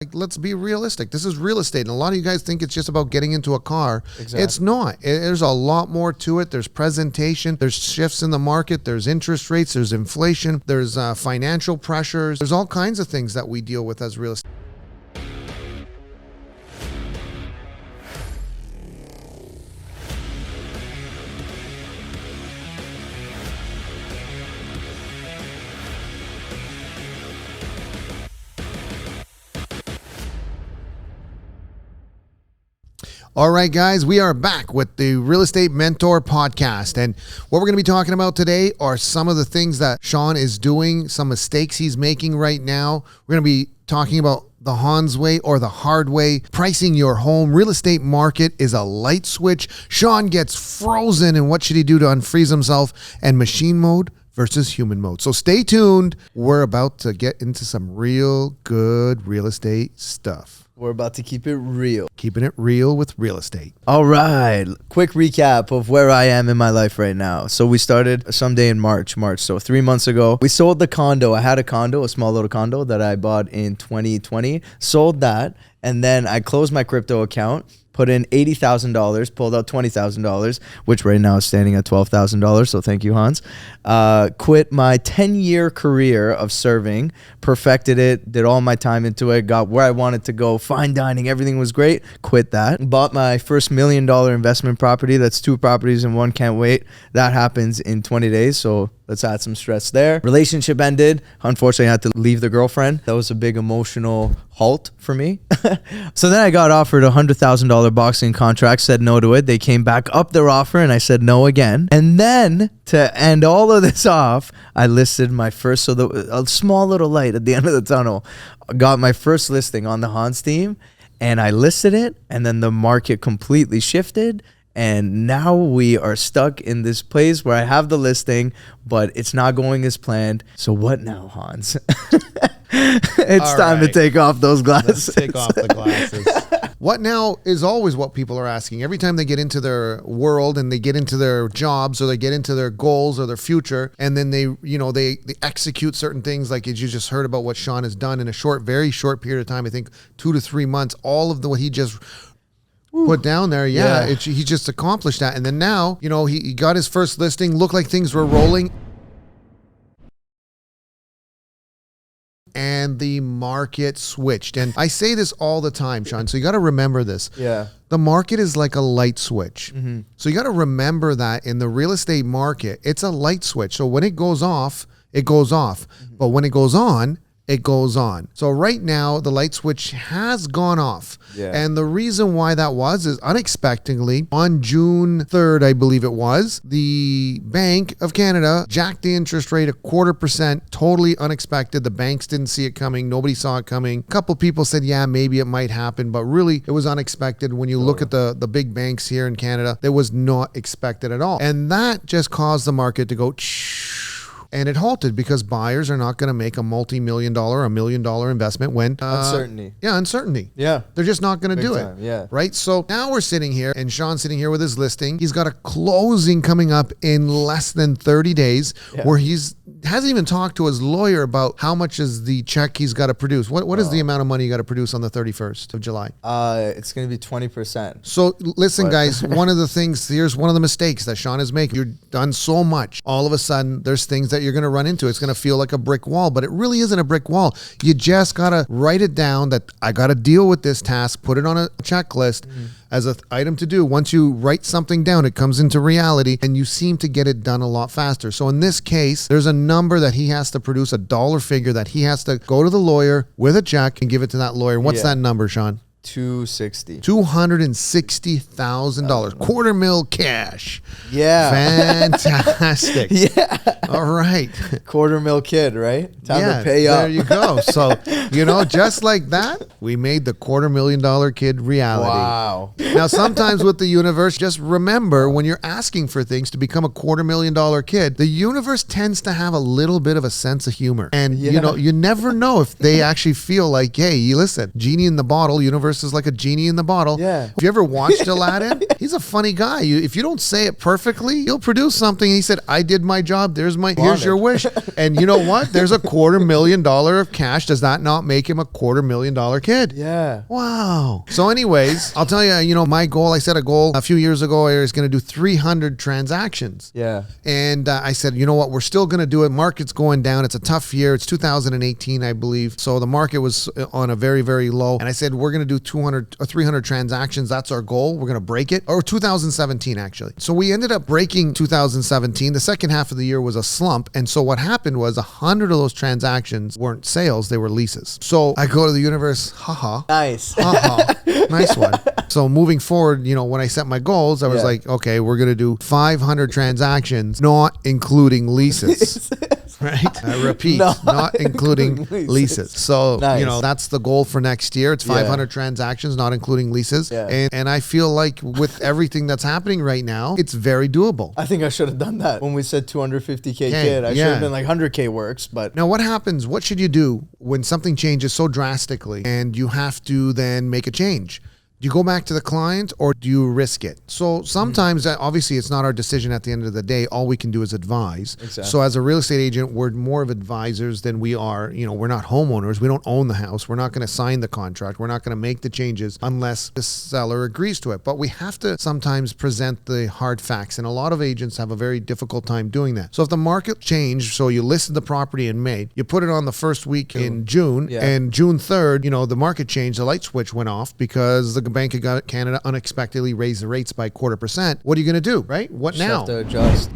Like, let's be realistic. This is real estate. And a lot of you guys think it's just about getting into a car. Exactly. It's not. There's a lot more to it. There's presentation. There's shifts in the market. There's interest rates. There's inflation. There's financial pressures. There's all kinds of things that we deal with as real estate. All right, guys, we are back with the Real Estate Mentor podcast. And what we're going to be talking about today are some of the things that Shawn is doing, some mistakes he's making right now. We're going to be talking about the Hans way or the hard way, pricing your home. Real estate market is a light switch. Shawn gets frozen, and what should he do to unfreeze himself? And machine mode versus human mode. So stay tuned. We're about to get into some real good real estate stuff. We're about to keep it real. Keeping it real with real estate. All right. Quick recap of where I am in my life right now. So we started someday in March. So 3 months ago, we sold the condo. I had a condo, a small little condo that I bought in 2020. Sold that. And then I closed my crypto account, put in $80,000, pulled out $20,000, which right now is standing at $12,000. So thank you, Hans. Quit my 10-year career of serving, perfected it, did all my time into it, got where I wanted to go, fine dining, everything was great. Quit that. Bought my first $1 million investment property. That's 2 properties in one. Can't wait. That happens in 20 days. So let's add some stress there. Relationship ended. Unfortunately, I had to leave the girlfriend. That was a big emotional halt for me. So then I got offered a $100,000 boxing contract, said no to it. They came back up their offer and I said no again. And then to end all of this off, I listed my first, a small little light at the end of the tunnel, got my first listing on the Hans team, and I listed it, and then the market completely shifted. And now we are stuck in this place where I have the listing, but it's not going as planned. So what now, Hans? It's time to take off those glasses. Let's take off the glasses. What now is always what people are asking. Every time they get into their world and they get into their jobs or they get into their goals or their future, and then they execute certain things, like as you just heard about what Shawn has done in a very short period of time, I think 2 to 3 months, all of what he just put down there. He just accomplished that. And then now, he got his first listing, looked like things were rolling, and the market switched. And I say this all the time, Shawn, so you got to remember this. Yeah. The market is like a light switch. Mm-hmm. So you got to remember that in the real estate market, it's a light switch. So when it goes off, it goes off. Mm-hmm. But when it goes on, it goes on. So right now, the light switch has gone off. Yeah. And the reason why that is unexpectedly, on June 3rd, I believe it was, the Bank of Canada jacked the interest rate 0.25%, totally unexpected. The banks didn't see it coming. Nobody saw it coming. A couple people said, yeah, maybe it might happen, but really it was unexpected. When you look at the big banks here in Canada, it was not expected at all. And that just caused the market to go and it halted because buyers are not going to make a multi-million dollar, $1 million investment when uncertainty. Yeah, uncertainty. Yeah. They're just not going to do time. it. Yeah. Right? So now we're sitting here and Shawn's sitting here with his listing. He's got a closing coming up in less than 30 days where hasn't even talked to his lawyer about how much is the check he's got to produce. What is the amount of money you got to produce on the 31st of July? It's going to be 20%. So listen, guys, one of the things, here's one of the mistakes that Shawn is making. You've done so much. All of a sudden, there's things that you're going to run into. It's going to feel like a brick wall, but it really isn't a brick wall. You just got to write it down that I got to deal with this task, put it on a checklist as an item to do. Once you write something down, it comes into reality and you seem to get it done a lot faster. So in this case, there's a number that he has to produce, a dollar figure that he has to go to the lawyer with a check and give it to that lawyer. What's that number, Shawn? $260,000. $260,000. $250,000 cash. Yeah. Fantastic. Yeah. All right. $250,000 kid, right? Time to pay up. There you go. So, just like that, we made the $250,000 kid reality. Wow. Now, sometimes with the universe, just remember when you're asking for things to become a $250,000 kid, the universe tends to have a little bit of a sense of humor. And, you never know if they actually feel like, hey, listen, genie in the bottle, universe universe is like a genie in the bottle. Yeah. Have you ever watched Aladdin? He's a funny guy. If you don't say it perfectly, he'll produce something. He said, I did my job. Here's your wish. And you know what? There's $250,000 of cash. Does that not make him $250,000 kid? Yeah. Wow. So anyways, I'll tell you, my goal, I set a goal a few years ago. I was going to do 300 transactions. Yeah. And I said, you know what? We're still going to do it. Market's going down. It's a tough year. It's 2018, I believe. So the market was on a very, very low. And I said, we're going to do 200 or 300 transactions. That's our goal. We're going to break it. Or 2017, actually. So we ended up breaking 2017. The second half of the year was a slump. And so what happened was 100 of those transactions weren't sales. They were leases. So I go to the universe. Haha. Nice. Haha. Nice one. So moving forward, when I set my goals, I was like, okay, we're going to do 500 transactions, not including leases. Right? I repeat, not including leases. So, nice. That's the goal for next year. It's 500 transactions, not including leases. Yeah. And I feel like with everything that's happening right now, it's very doable. I think I should have done that when we said 250K kid. I should have been like 100K works, but. Now what happens? What should you do when something changes so drastically and you have to then make a change? Do you go back to the client or do you risk it? So sometimes, obviously, it's not our decision at the end of the day. All we can do is advise. Exactly. So as a real estate agent, we're more of advisors than we are. We're not homeowners. We don't own the house. We're not going to sign the contract. We're not going to make the changes unless the seller agrees to it. But we have to sometimes present the hard facts. And a lot of agents have a very difficult time doing that. So if the market changed, so you listed the property in May, you put it on the first week in June, and June 3rd, the market changed, the light switch went off because the Bank of Canada unexpectedly raised the rates by 0.25%. What are you going to do, right? What Just now? have to adjust.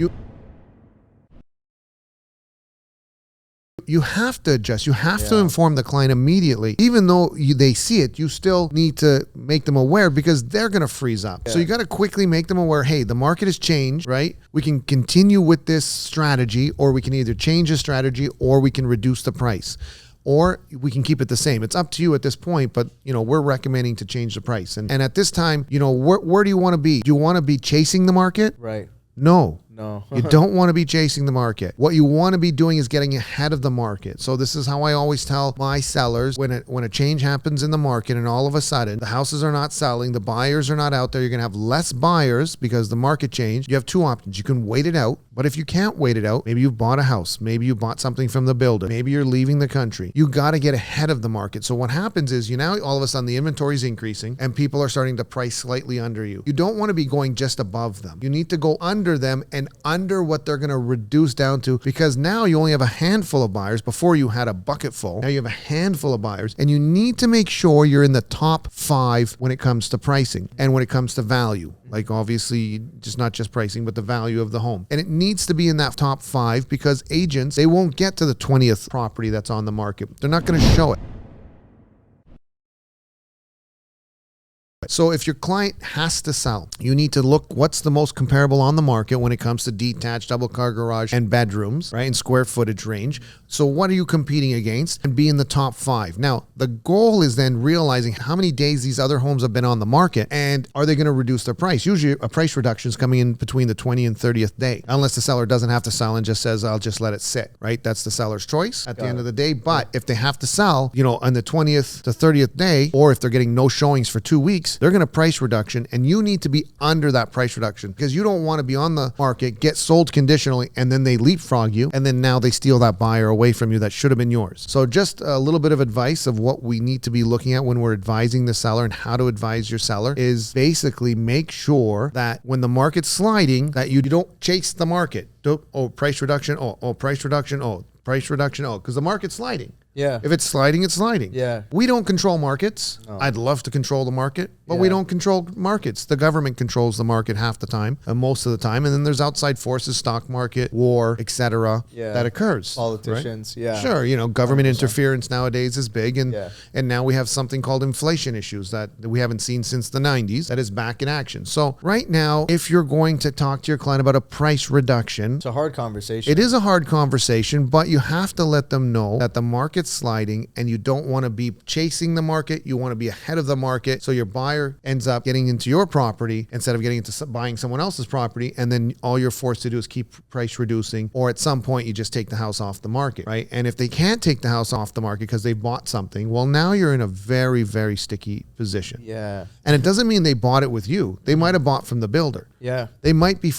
You have to adjust. You have to inform the client immediately. Even though they see it, you still need to make them aware because they're going to freeze up. So you got to quickly make them aware, hey, the market has changed, right? We can continue with this strategy, or we can either change the strategy or we can reduce the price. Or we can keep it the same. It's up to you at this point, but we're recommending to change the price. And at this time, where do you want to be? Do you want to be chasing the market? Right. No. No. You don't want to be chasing the market. What you want to be doing is getting ahead of the market. So this is how I always tell my sellers when a change happens in the market and all of a sudden the houses are not selling, the buyers are not out there, you're going to have less buyers because the market changed. You have two options. You can wait it out, but if you can't wait it out, maybe you've bought a house, maybe you bought something from the builder, maybe you're leaving the country. You got to get ahead of the market. So what happens is now all of a sudden the inventory is increasing and people are starting to price slightly under you. You don't want to be going just above them. You need to go under them and under what they're going to reduce down to, because now you only have a handful of buyers. Before you had a bucket full. Now you have a handful of buyers, and you need to make sure you're in the top 5 when it comes to pricing and when it comes to value. Like obviously just not just pricing, but the value of the home. And it needs to be in that top 5 because agents, they won't get to the 20th property that's on the market. They're not going to show it. So if your client has to sell, you need to look what's the most comparable on the market when it comes to detached double car garage and bedrooms, right? In square footage range. So what are you competing against? And be in the top 5. Now, the goal is then realizing how many days these other homes have been on the market and are they going to reduce their price? Usually a price reduction is coming in between the 20th and 30th day, unless the seller doesn't have to sell and just says, I'll just let it sit, right? That's the seller's choice at the end of the day. But if they have to sell, on the 20th to 30th day, or if they're getting no showings for 2 weeks, they're going to price reduction, and you need to be under that price reduction because you don't want to be on the market, get sold conditionally, and then they leapfrog you, and then now they steal that buyer away from you that should have been yours. So just a little bit of advice of what we need to be looking at when we're advising the seller and how to advise your seller is basically make sure that when the market's sliding, that you don't chase the market. Price reduction. Price reduction. Price reduction. Because the market's sliding. Yeah. If it's sliding, it's sliding. Yeah. We don't control markets. No. I'd love to control the market, but we don't control markets. The government controls the market half the time, most of the time. And then there's outside forces, stock market, war, etc. that occurs. Politicians, right? Sure. Government 100%. Interference nowadays is big. And now we have something called inflation issues that we haven't seen since the 90s that is back in action. So right now, if you're going to talk to your client about a price reduction, it's a hard conversation. It is a hard conversation, but you have to let them know that the market market's sliding and you don't want to be chasing the market, you want to be ahead of the market. So your buyer ends up getting into your property instead of getting into buying someone else's property. And then all you're forced to do is keep price reducing, or at some point you just take the house off the market, right? And if they can't take the house off the market because they bought something, well, now you're in a very, very sticky position. Yeah. And it doesn't mean they bought it with you. They might have bought from the builder. Yeah. They might be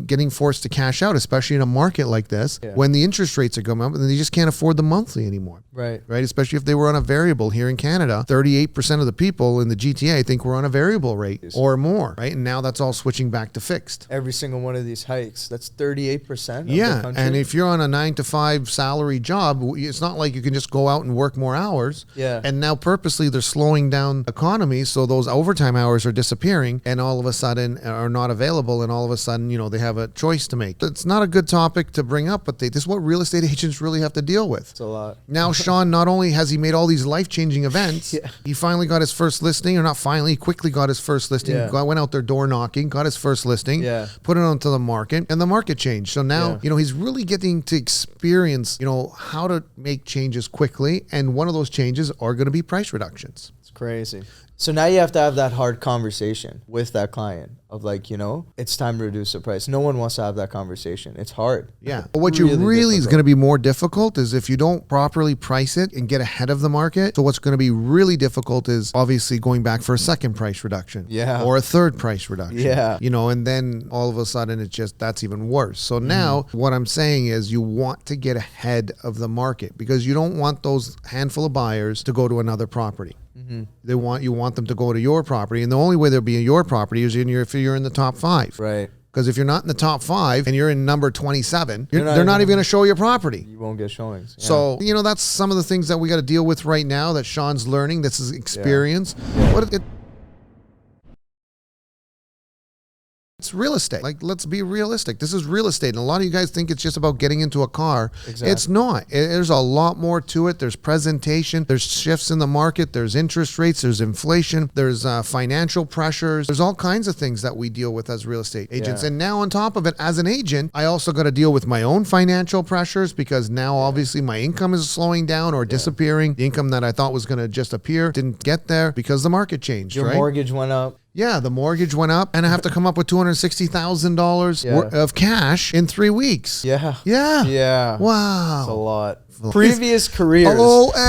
getting forced to cash out, especially in a market like this, when the interest rates are going up and they just can't afford the monthly anymore. Right. Right. Especially if they were on a variable. Here in Canada, 38% of the people in the GTA think we're on a variable rate or more. Right. And now that's all switching back to fixed. Every single one of these hikes, that's 38% of the country. And if you're on a 9-to-5 salary job, it's not like you can just go out and work more hours. Yeah. And now purposely they're slowing down economy, so those overtime hours are disappearing and all of a sudden are not available, and all of a sudden, they have a choice to make. It's not a good topic to bring up, but this is what real estate agents really have to deal with. It's a lot. Now, Shawn, not only has he made all these life-changing events, he finally got his first listing, or not finally, he quickly got his first listing, went out there door knocking, got his first listing, put it onto the market, and the market changed. So now, he's really getting to experience, how to make changes quickly, and one of those changes are going to be price reductions. It's crazy. So now you have to have that hard conversation with that client of like, it's time to reduce the price. No one wants to have that conversation. It's hard. Yeah. But what really is going to be more difficult is if you don't properly price it and get ahead of the market. So what's going to be really difficult is obviously going back for a second price reduction. Yeah. Or a third price reduction. Yeah. And then all of a sudden that's even worse. So now what I'm saying is you want to get ahead of the market because you don't want those handful of buyers to go to another property. You want them to go to your property, and the only way they'll be in your property is if you're in the top 5. Right. Because if you're not in the top 5 and you're in number 27, they're not even going to show your property. You won't get showings. Yeah. So that's some of the things that we got to deal with right now that Shawn's learning. This is experience. It's real estate. Like, let's be realistic. This is real estate. And a lot of you guys think it's just about getting into a car. Exactly. It's not. There's a lot more to it. There's presentation. There's shifts in the market. There's interest rates. There's inflation. There's financial pressures. There's all kinds of things that we deal with as real estate agents. And now on top of it, as an agent, I also got to deal with my own financial pressures because now obviously my income is slowing down or disappearing. The income that I thought was going to just appear didn't get there because the market changed. Your mortgage went up. Yeah, the mortgage went up, and I have to come up with $260,000 of cash in 3 weeks. Yeah. Wow. That's a lot. Previous careers,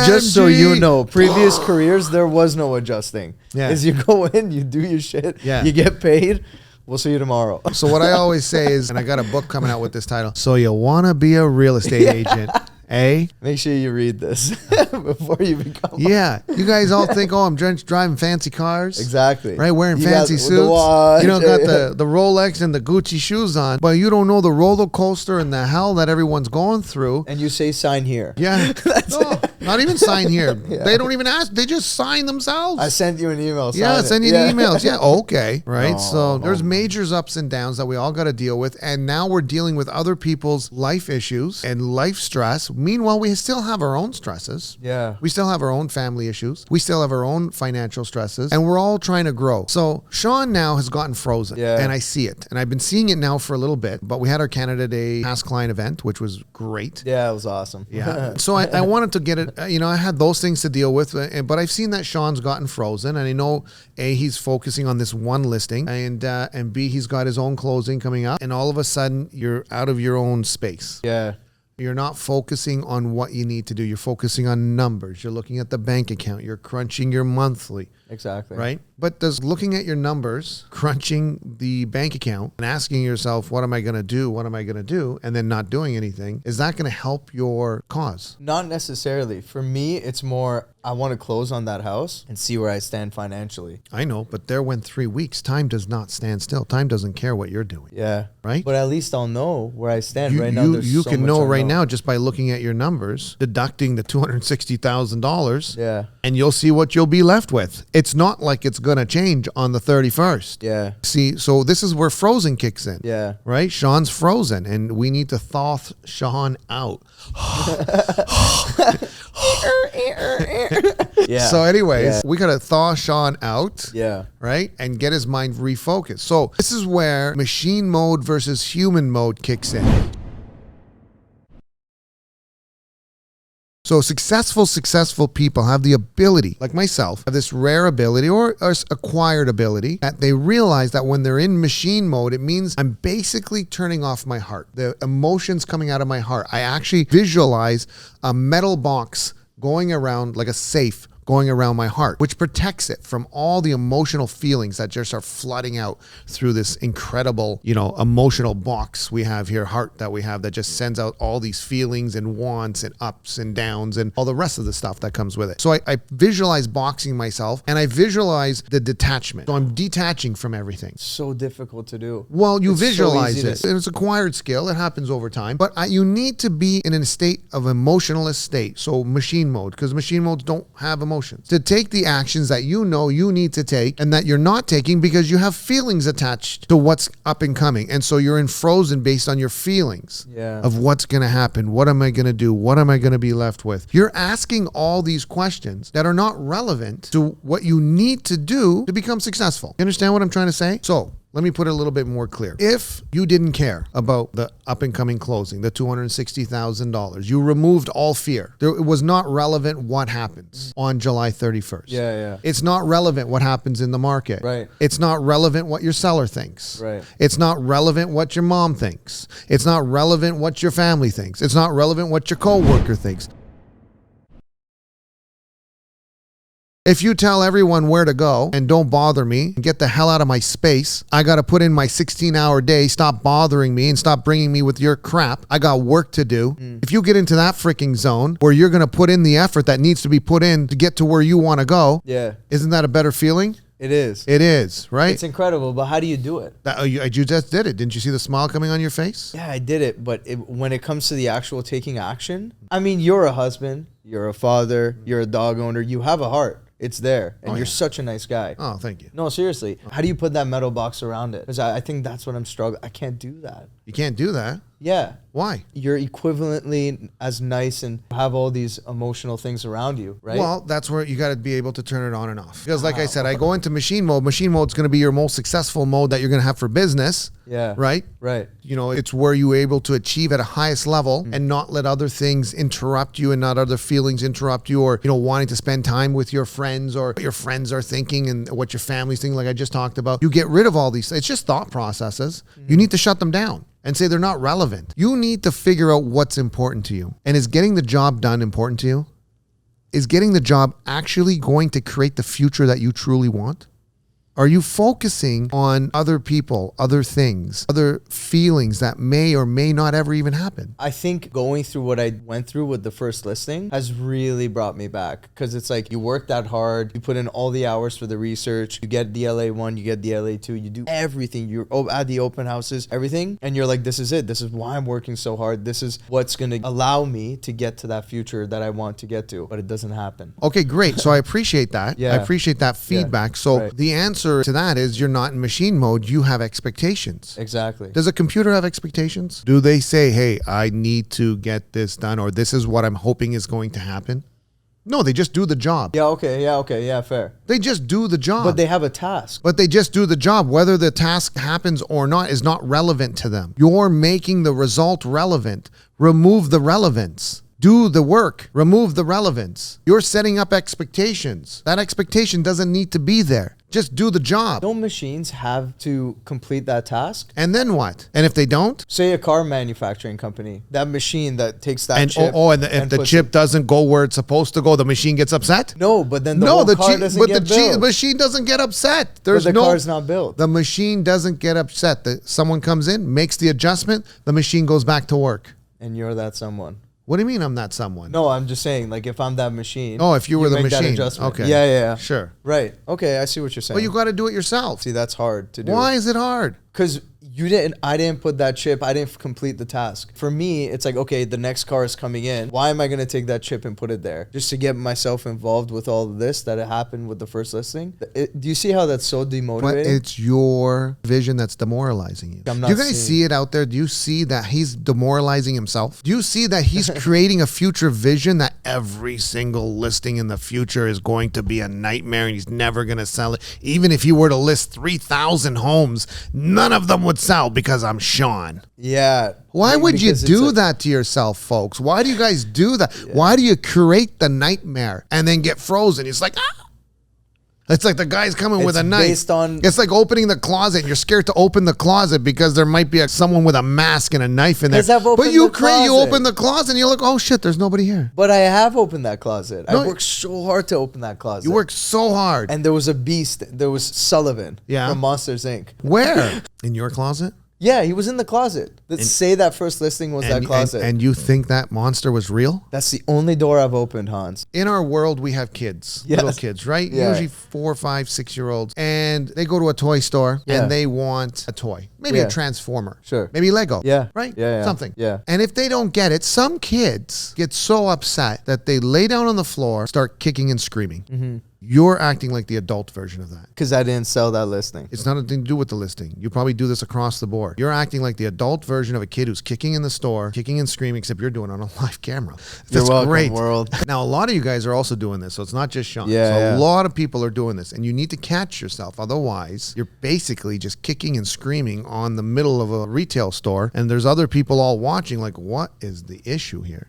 just so you know, previous careers, there was no adjusting. Yeah. Is you go in, you do your shit, you get paid. We'll see you tomorrow. So what I always say is, and I got a book coming out with this title, so you want to be a real estate agent. Make sure you read this before you become. Yeah, you guys all think, I'm driving fancy cars. Exactly. Right, wearing fancy suits. Got the Rolex and the Gucci shoes on, but you don't know the roller coaster and the hell that everyone's going through. And you say sign here. Yeah. Not even sign here. They don't even ask. They just sign themselves. I sent you an email. Send you emails. Yeah, okay. Right. So there's major ups and downs that we all got to deal with. And now we're dealing with other people's life issues and life stress. Meanwhile, we still have our own stresses. Yeah. We still have our own family issues. We still have our own financial stresses. And we're all trying to grow. So Shawn now has gotten frozen. Yeah. And I see it. And I've been seeing it now for a little bit. But we had our Canada Day Past Client event, which was great. Yeah, it was awesome. Yeah. So I wanted to get it. I had those things to deal with. But I've seen that Shawn's gotten frozen. And I know, A, he's focusing on this one listing. And B, he's got his own closing coming up. And all of a sudden, you're out of your own space. Yeah. You're not focusing on what you need to do. You're focusing on numbers. You're looking at the bank account. You're crunching your monthly. Exactly. Right? But does looking at your numbers, crunching the bank account, and asking yourself, what am I going to do? What am I going to do? And then not doing anything, is that going to help your cause? Not necessarily. For me, it's more, I want to close on that house and see where I stand financially. I know, but there went 3 weeks. Time does not stand still. Time doesn't care what you're doing. Yeah. Right? But at least I'll know where I stand right now. You can know right now just by looking at your numbers, deducting the $260,000. Yeah. And you'll see what you'll be left with. It's not like it's going to change on the 31st. Yeah. See, so this is where frozen kicks in. Yeah. Right? Shawn's frozen, and we need to thaw Shawn out. Yeah. So anyways, we got to thaw Shawn out. Yeah. Right? And get his mind refocused. So this is where machine mode versus human mode kicks in. So successful people have the ability, like myself, have this rare ability or acquired ability that they realize that when they're in machine mode, it means I'm basically turning off my heart. The emotions coming out of my heart. I actually visualize a metal box going around like a safe going around my heart, which protects it from all the emotional feelings that just are flooding out through this incredible, emotional box we have here, heart that we have that just sends out all these feelings and wants and ups and downs and all the rest of the stuff that comes with it. So I visualize boxing myself and I visualize the detachment. So I'm detaching from everything. So difficult to do. Well, you It's visualize so it. It's acquired skill. It happens over time. But you need to be in a state of emotionless state. So machine mode, because machine modes don't have emotions. To take the actions that you know you need to take and that you're not taking because you have feelings attached to what's up and coming. And so you're in frozen based on your feelings of what's going to happen. What am I going to do? What am I going to be left with? You're asking all these questions that are not relevant to what you need to do to become successful. You understand what I'm trying to say? So let me put it a little bit more clear. If you didn't care about the up and coming closing, the $260,000, you removed all fear. It was not relevant what happens on July 31st. Yeah. It's not relevant what happens in the market. Right. It's not relevant what your seller thinks. Right. It's not relevant what your mom thinks. It's not relevant what your family thinks. It's not relevant what your coworker thinks. If you tell everyone where to go and don't bother me and get the hell out of my space, I got to put in my 16-hour day, stop bothering me and stop bringing me with your crap. I got work to do. If you get into that freaking zone where you're going to put in the effort that needs to be put in to get to where you want to go, isn't that a better feeling? It is. It is, right? It's incredible, but how do you do it? You just did it. Didn't you see the smile coming on your face? Yeah, I did it, but when it comes to the actual taking action, I mean, you're a husband, you're a father, you're a dog owner, you have a heart. It's there, and you're such a nice guy. Oh, thank you. No, seriously. How do you put that metal box around it? Because I think that's what I'm struggling. I can't do that. You can't do that? Yeah. Why? You're equivalently as nice and have all these emotional things around you, right? Well, that's where you got to be able to turn it on and off. Because like I said, I go into machine mode. Machine mode's going to be your most successful mode that you're going to have for business. Yeah. Right? Right. It's where you're able to achieve at a highest level and not let other things interrupt you and not other feelings interrupt you or, wanting to spend time with your friends or what your friends are thinking and what your family's thinking, like I just talked about. You get rid of all these. It's just thought processes. You need to shut them down and say they're not relevant. You need to figure out what's important to you. And is getting the job done important to you? Is getting the job actually going to create the future that you truly want? Are you focusing on other people, other things, other feelings that may or may not ever even happen? I think going through what I went through with the first listing has really brought me back because it's like you work that hard, you put in all the hours for the research, you get the LA1, you get the LA2, you do everything, you're at the open houses, everything, and you're like, this is it. This is why I'm working so hard. This is what's going to allow me to get to that future that I want to get to, but it doesn't happen. Okay, great. So I appreciate that. Yeah. I appreciate that feedback. So the answer to that is you're not in machine mode. You have expectations. Exactly. Does a computer have expectations? Do they say, hey, I need to get this done or this is what I'm hoping is going to happen? No, they just do the job. Yeah, okay, fair. They just do the job. But they have a task. But they just do the job. Whether the task happens or not is not relevant to them. You're making the result relevant. Remove the relevance. Do the work. Remove the relevance. You're setting up expectations. That expectation doesn't need to be there. Just do the job. Don't machines have to complete that task? And then what? And if they don't? Say a car manufacturing company, that machine that takes that And chip. if the chip doesn't go where it's supposed to go, the machine gets upset? No, but then the whole car doesn't get built. The machine doesn't get upset. But the car's not built. The machine doesn't get upset. Someone comes in, makes the adjustment, the machine goes back to work. And you're that someone. What do you mean I'm not someone? No, I'm just saying, like, if I'm that machine. Oh, if you were the make that machine. adjustment. Okay. Yeah. Sure. Right. Okay, I see what you're saying. Well, you got to do it yourself. See, that's hard to do. Why is it hard? Because I didn't put that chip. I didn't complete the task. For me, it's like, okay, the next car is coming in. Why am I going to take that chip and put it there? Just to get myself involved with all of this that happened with the first listing? Do you see how that's so demotivating? But it's your vision that's demoralizing you. Do you guys see it out there? Do you see that he's demoralizing himself? Do you see that he's creating a future vision that every single listing in the future is going to be a nightmare and he's never going to sell it? Even if he were to list 3,000 homes, none of them would sell because I'm Shawn. Yeah. Why would you Because do that to yourself, folks? Why do you guys do that? Yeah. Why do you create the nightmare and then get frozen? It's like, ah! It's like the guy's coming with a knife. It's like opening the closet. And you're scared to open the closet because there might be someone with a mask and a knife in there. But you open the closet and you look, oh shit, there's nobody here. But I have opened that closet. I worked so hard to open that closet. You worked so hard. And there was a beast. There was Sullivan from Monsters, Inc. Where? In your closet? Yeah, he was in the closet. Let's say that first listing was that closet. And you think that monster was real? That's the only door I've opened, Hans. In our world, we have kids, little kids, right? Yeah. Usually 4, 5, 6-year-olds. And they go to a toy store and they want a toy. Maybe a Transformer. Sure. Maybe Lego. Yeah. Right? Yeah. Something. Yeah. And if they don't get it, some kids get so upset that they lay down on the floor, start kicking and screaming. Mm-hmm. You're acting like the adult version of that. Because I didn't sell that listing. It's not anything to do with the listing. You probably do this across the board. You're acting like the adult version of a kid who's kicking in the store, kicking and screaming, except you're doing it on a live camera. You're welcome, great. World. Now, a lot of you guys are also doing this, so it's not just Shawn. Yeah, a lot of people are doing this, and you need to catch yourself. Otherwise, you're basically just kicking and screaming on the middle of a retail store, and there's other people all watching like, what is the issue here?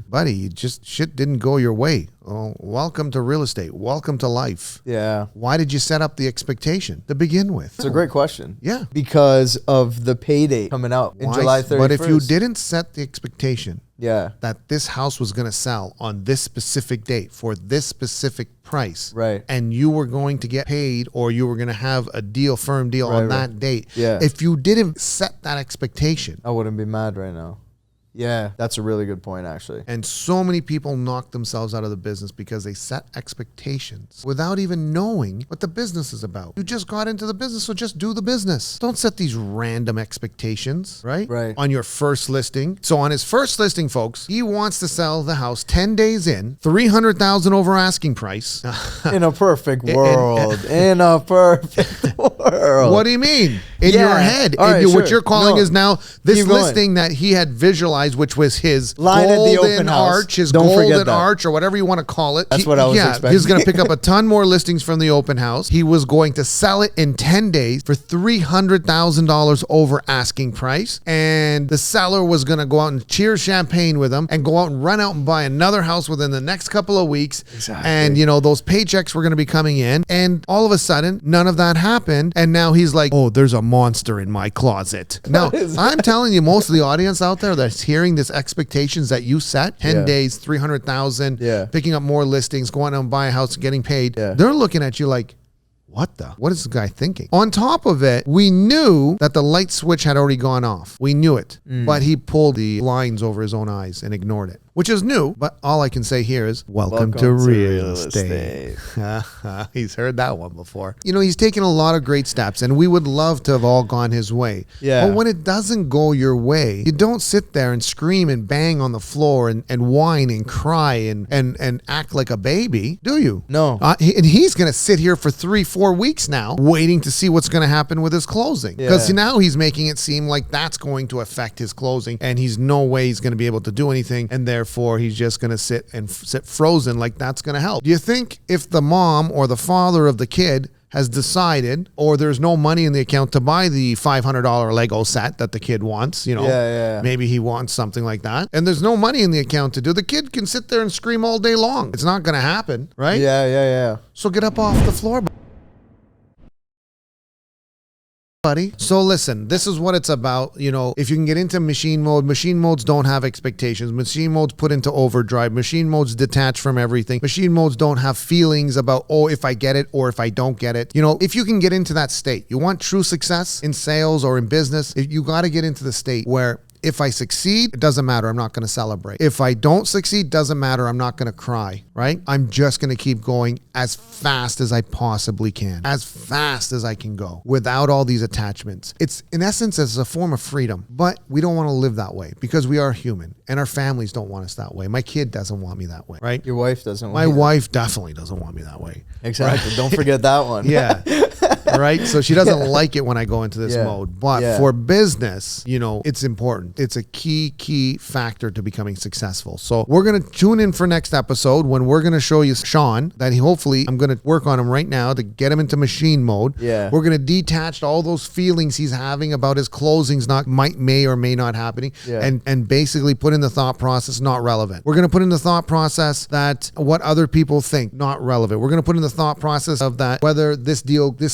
Buddy, you just shit didn't go your way. Oh, welcome to real estate. Welcome to life. Yeah. Why did you set up the expectation to begin with? It's a great question. Yeah. Because of the pay date coming out in July 31st. But if you didn't set the expectation that this house was going to sell on this specific date for this specific price, right, and you were going to get paid or you were going to have a firm deal on that date, if you didn't set that expectation, I wouldn't be mad right now. Yeah, that's a really good point, actually. And so many people knock themselves out of the business because they set expectations without even knowing what the business is about. You just got into the business, so just do the business. Don't set these random expectations, right? Right. On your first listing. So on his first listing, folks, he wants to sell the house 10 days in, $300,000 over asking price. In a perfect world. In a perfect world. What do you mean? In your head. Right, what you're calling is now this listing that he had visualized, which was his line at the open arch, his Don't golden arch, or whatever you want to call it. That's what I was expecting. He was going to pick up a ton more listings from the open house. He was going to sell it in 10 days for $300,000 over asking price. And the seller was going to go out and cheer champagne with him and go out and run out and buy another house within the next couple of weeks. Exactly. And, those paychecks were going to be coming in. And all of a sudden, none of that happened. And now he's like, oh, there's a monster in my closet. Now, I'm telling you, most of the audience out there that's hearing this expectations that you set, 10 days, 300,000, picking up more listings, going out and buy a house, getting paid, they're looking at you like, what is this guy thinking? On top of it, we knew that the light switch had already gone off. We knew it, but he pulled the lines over his own eyes and ignored it, which is new. But all I can say here is welcome to real estate. He's heard that one before. He's taken a lot of great steps, and we would love to have all gone his way. Yeah. But when it doesn't go your way, you don't sit there and scream and bang on the floor and whine and cry and act like a baby, do you? No. And he's going to sit here for 3-4 weeks now waiting to see what's going to happen with his closing, because now he's making it seem like that's going to affect his closing, and he's no way he's going to be able to do anything, and therefore he's just going to sit frozen like that's going to help. Do you think if the mom or the father of the kid has decided, or there's no money in the account to buy the $500 Lego set that the kid wants, maybe he wants something like that, and there's no money in the account to do, the kid can sit there and scream all day long. It's not going to happen, right? Yeah. So get up off the floor, buddy. So listen, this is what it's about. If you can get into machine modes don't have expectations. Machine modes put into overdrive. Machine modes detach from everything. Machine modes don't have feelings about, if I get it or if I don't get it. If you can get into that state, you want true success in sales or in business, you got to get into the state where if I succeed, it doesn't matter. I'm not going to celebrate. If I don't succeed, doesn't matter. I'm not going to cry, right? I'm just going to keep going as fast as I possibly can, as fast as I can go without all these attachments. It's, in essence, it's a form of freedom, but we don't want to live that way because we are human and our families don't want us that way. My kid doesn't want me that way, right? Your wife doesn't want My wife definitely doesn't want me that way. Exactly. Right? Don't forget that one. Yeah. right? So she doesn't like it when I go into this Yeah. mode. But Yeah. for business, you know, it's important. It's a key factor to becoming successful. So we're going to tune in for next episode when we're going to show you Shawn that hopefully I'm going to work on him right now to get him into machine mode. Yeah. We're going to detach all those feelings he's having about his closings may or may not happening, Yeah. and basically put in the thought process not relevant. We're going to put in the thought process that what other people think not relevant. We're going to put in the thought process of that whether this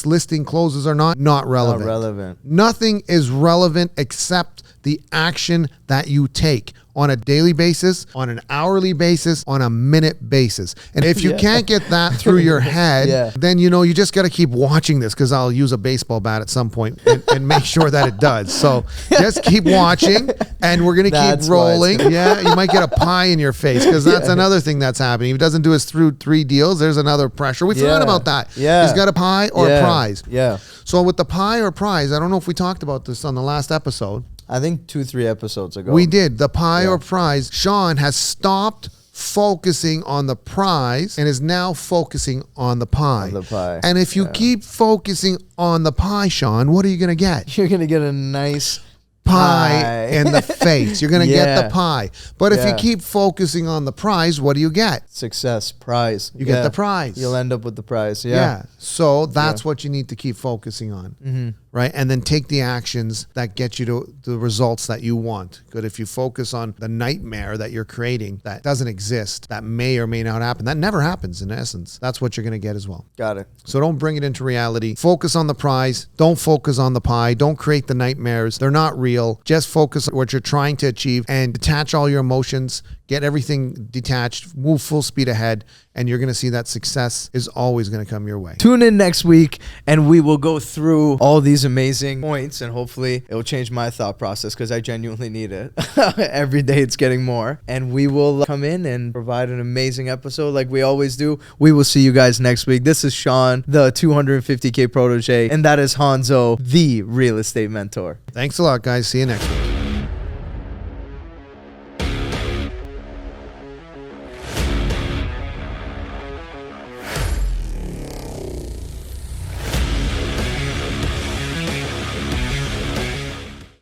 listing closes or not relevant. Not relevant. Nothing is relevant except the action that you take on a daily basis, on an hourly basis, on a minute basis. And if you Yeah. can't get that through your head, Yeah. then you just got to keep watching this, because I'll use a baseball bat at some point and make sure that it does. So just keep watching, and we're going to keep That's why it's rolling. Yeah, you might get a pie in your face, because that's another thing that's happening. If he doesn't do his through 3 deals, there's another pressure. We forgot Yeah. about that. Yeah. He's got a pie or a prize. Yeah. So with the pie or prize, I don't know if we talked about this on the last episode. I think 2-3 episodes ago. We did. The pie or prize. Shawn has stopped focusing on the prize and is now focusing on the pie. On the pie. And if you keep focusing on the pie, Shawn, what are you going to get? You're going to get a nice Pie in the face. You're going to get Yeah. the pie. But if you Yeah. keep focusing on the prize, what do you get? success prize. You get the prize. You'll end up with the prize. Yeah. Yeah. So that's what you need to keep focusing on. Mm-hmm. Right. And then take the actions that get you to the results that you want. Good. If you focus on the nightmare that you're creating that doesn't exist, that may or may not happen, that never happens in essence. That's what you're going to get as well. Got it. So don't bring it into reality. Focus on the prize. Don't focus on the pie. Don't create the nightmares. They're not real. Just focus on what you're trying to achieve and detach all your emotions. Get everything detached. Move full speed ahead. And you're going to see that success is always going to come your way. Tune in next week and we will go through all these amazing points, and hopefully it will change my thought process, because I genuinely need it. Every day it's getting more. And we will come in and provide an amazing episode like we always do. We will see you guys next week. This is Shawn, the 250K protege, and that is Hanzo, the real estate mentor. Thanks a lot, guys. See you next week.